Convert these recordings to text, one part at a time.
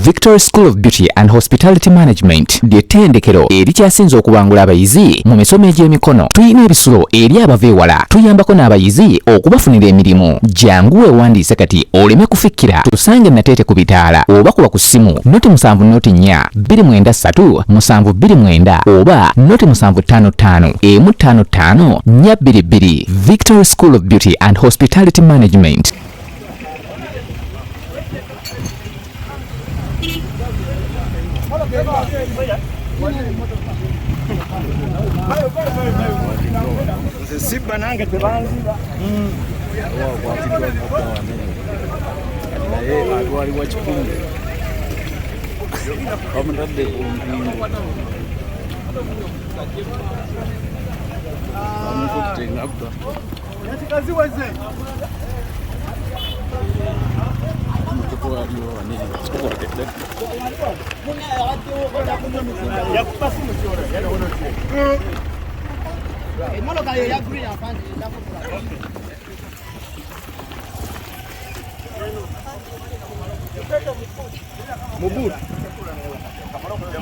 Victoria School of Beauty and Hospitality Management ly'ettendekero erikyasinze okubangula abayizi mu misomo egy'emikono. Tuyina ebisulo eri abava ewala, tuyambako n'abayizi okubafunira emirimu. Jangu weewandiise kati oleme kufikkira. Tusange Nateete ku bitaala oba kuba ku ssimu noti 7 noti 4 293 729 oba noti 755 155 422. Victoria School of Beauty and Hospitality Management. Siba nange tebanziba wali wachikunde omudde Muburu.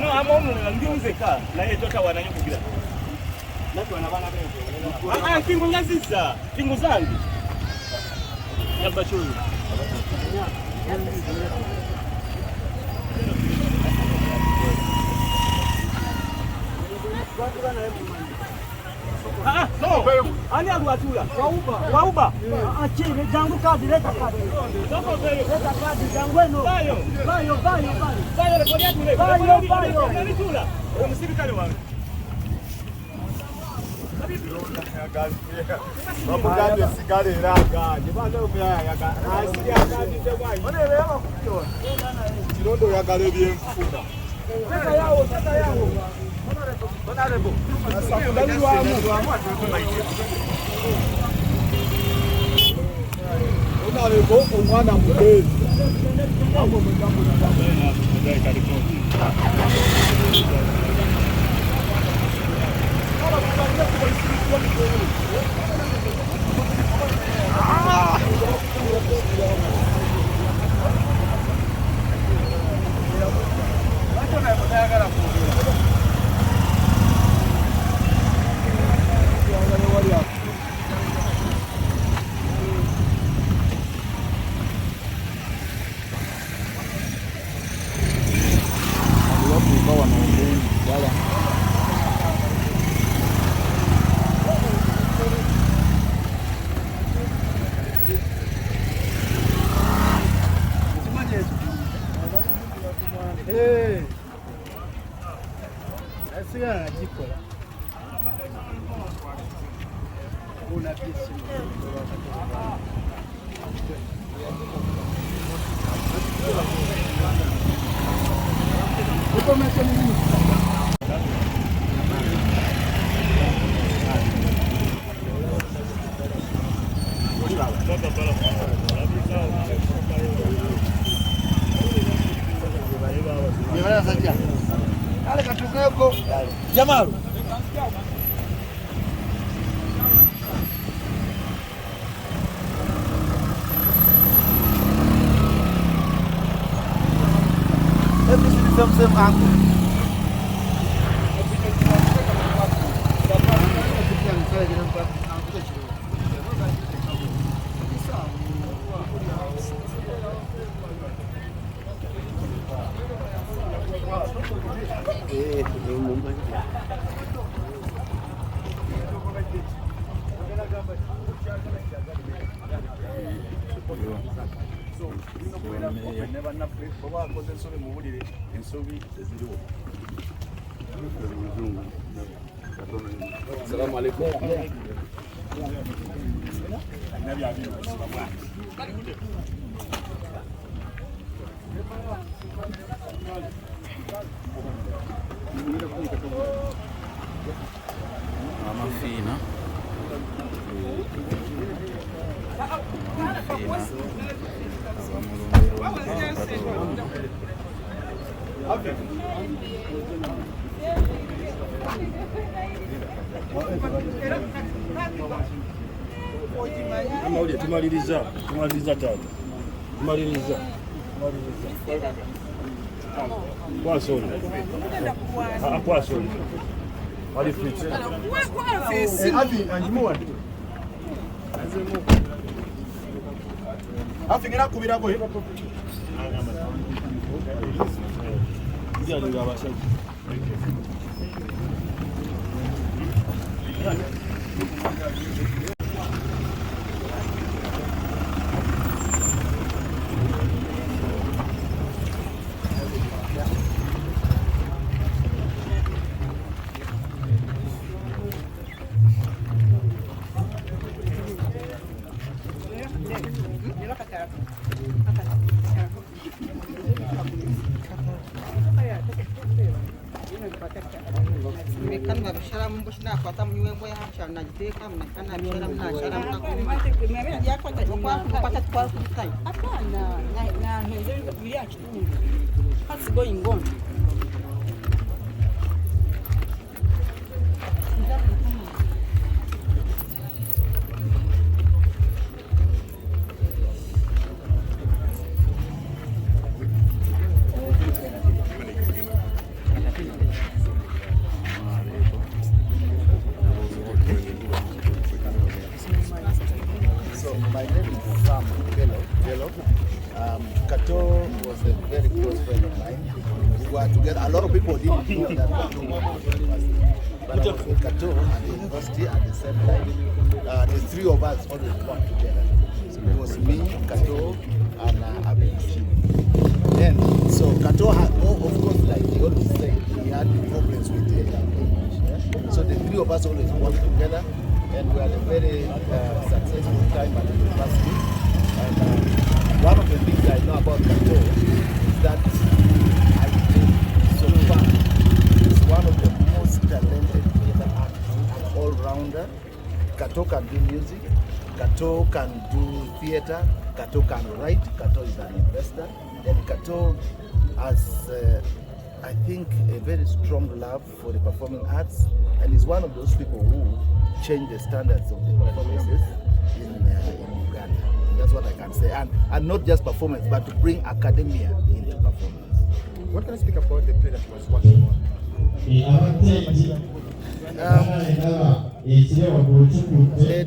No, amo ndiunzeka na yetota wananyukugira. Natu wanabana bene. Kingo ngazisa, kingo zangu. Yaba chulu. No, ani agwatula. Wauba. Achile jangu kadi leta kadi. Leta kadi jangu eno. Bayo rekodi yatu le. Bayo. Nani tula? Omusirikale wange. Bamugande sigale eraga. Jibanda omuyaya yaga. Asi yaga ndite bwayi. Onere yaba kukiona. Kirondo yagale byemfuna. Sasa yawo. Honorable. Honorable omwana mudezi. Amo mugambo na Jamal. Sem aku. Assalamu alaikum. Mama fina. Tumaliriza tata. Tumaliriza. Poisson. Poisson. What is it? What's going on? My name is Sam Kitalo. Kato was a very close friend of mine. We were together. A lot of people didn't know that Kato was at the university. But I was with Kato at the university at the same time. The three of us always worked together. So it was me, Kato, and Abantu. And so Kato had, of course, like he always said, he had problems with English. Yeah? So the three of us always worked together. And we had a very successful time at the university. And one of the things I know about Kato is that I think so far he's one of the most talented theater artists, all-rounder. Kato can do music, Kato can do theater, Kato can write, Kato is an investor, and Kato has I think a very strong love for the performing arts, and is one of those people who change the standards of the performances in Uganda. And that's what I can say. And not just performance, but to bring academia into performance. What can you speak about the play that was working on?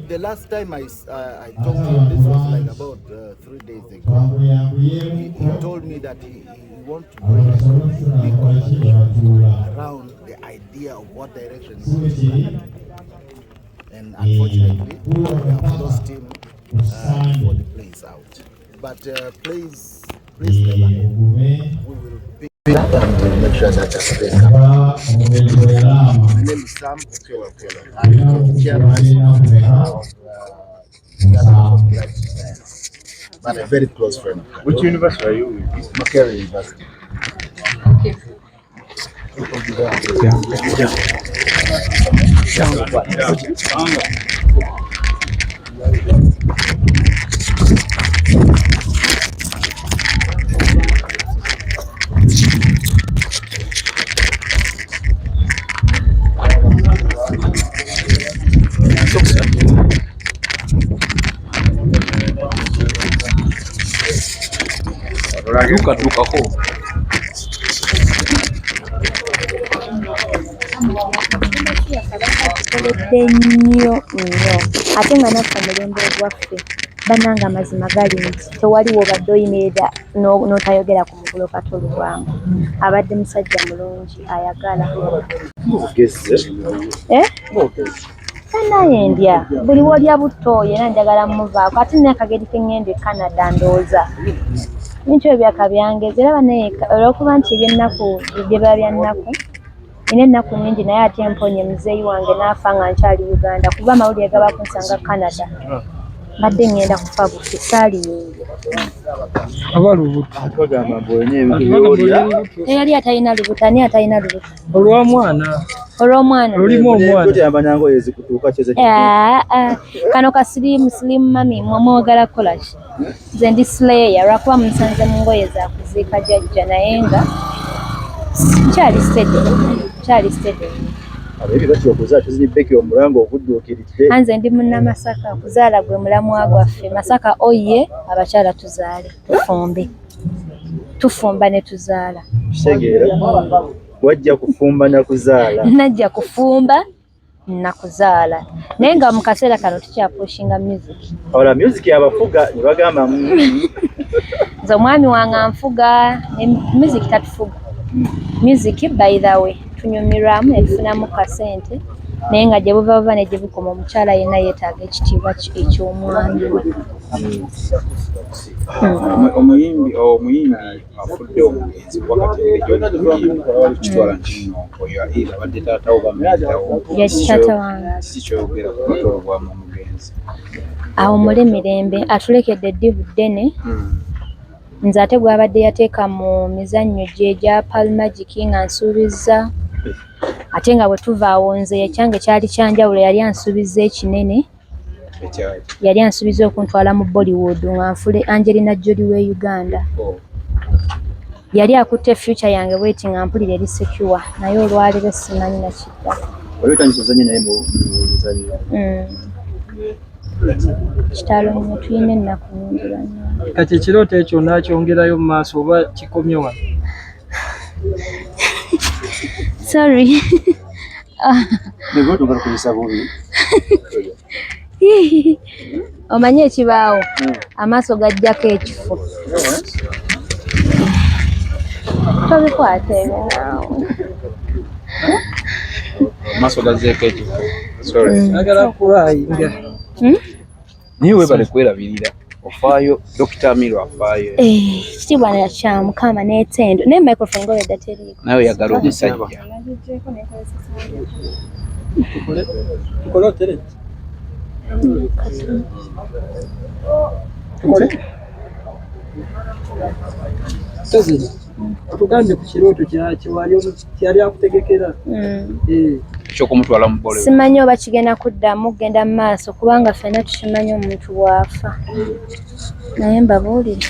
The last time I talked to him, this was like about 3 days ago. He told me that he wants to bring a big conversation around the idea of what direction he wants to go. And unfortunately, we have lost him before the play is out. But please never. We will pick it up and we'll make sure that the play comes. My name is Sam Kitalo. I'm the chairman of but a very close friend. Which university are you with? Makere University. Tukako nnyo ate nga naffe mulembe gwaffe bannanga mazima gali nti tewaliwo badde oyimirira n'otayogera ku mugulo Kato Lubwama abadde musajja mulungi ayagala naye ndya buli wolya butto era njagala muvaako ate n'akageri ke ŋŋenda e Canada ndowooza bintu ebyaka byangeze era banaye olw'okuba nti eby'ennaku bye biba bya nnaku nina ennaku nnyingi naye ate mponye muzeeyi wange n'afa nga nkyali Uganda kuba amawulire gaba kunsanga Canada mbadde ŋŋenda kufa bufi saali yingi eyali atalina lubuto ani atalina lubuto olw'omwana kano kasirimu mami mwagala kukola ki nze ndi Slayer lwakuba musanze mu ngoye za kuziika jjajja naye nga nkyali steady anze ndi munnamasaka okuzaala gwe mulamwa gwaffe Masaka oye abakyala tuzaale tufumbe tufumba ne tuzaala Kitegeera wajja kufumba na kuzaala. Najja kufumba na kuzaala naye nga mu kaseera kano tukyapushinga music. Ola music yabafuga ne bagamba nze omwami wange anfuga music tatufuga. Music by the way tunyumirwamu ne tufunamu kasente naye nga gye buva ne gye bukoma omukyala yenna yeetaaga ekitiibwa eky'omwami we. Omuyimbi afudde omugenzi wakatibwekitwala nti oyo abadde taata wo bamuyitawo yakitata wange kikyogera ku Kato Lubwama omugenzi awo mule mirembe atulekedde eddibu ddene. Nze ate gwabadde yateeka mu mizannyo gye egya Palmagic nga nsuubizza ate nga bwe tuva awo nze ekyange kyali kyanjawulo yali ansuubizza ekinene. Yali ansuubiza okuntwala mu Bollywood nga nfule Angelina Jolie w'e Uganda. Yali akutte future yange bweti nga mpulira eri secure naye olwaleero simanyi na kidda. olwetandisa ozanye naye mu mizannyo. Kitalo nnyo tulina ennaku nnyingi bannange. Kati ekirooto ekyo naakyongerayo mu maaso oba kikomye wano? Sorry. Nebw'oto galukozesa bubi. Omanyi ekibaawo amaaso gajjako ekifo. Tobikwata ebyo naawe. amaaso gazeeko ekifo. Sorry. Agala kulayinga. Naye weebale kwerabirira ofaayo Dr. Amiro afaayo. Kitiibwa na kya Mukama n'etendo naye microphone ng'olwedda teriiko. Nawe oyagala omusajja. Tukole otere. Tuzina. Tugambye ku kirooto kyali akutegekera. Ekyokumutwala mu Bollywood. Simanyi oba kigenda kuddamu kugenda mu maaso kubanga ffenna tukimanyi omuntu bw'afa. Naye mbabuulire.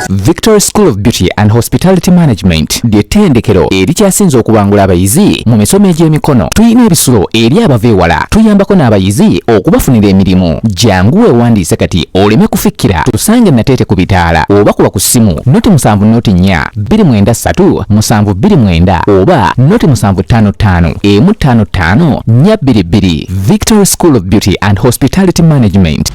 Victoria School of Beauty and Hospitality Management ly'ettendekero erikyasinze okubangula abayizi mu misomo egy'emikono. Tuyina ebisulo eri abava ewala, tuyambako n'abayizi okubafunira emirimu. Jangu weewandiise kati oleme kufikkira. Tusange Nateete ku bitaala oba kuba ku ssimu noti 7 noti 4 293 729 oba noti 755 155 422. Victoria School of Beauty and Hospitality Management.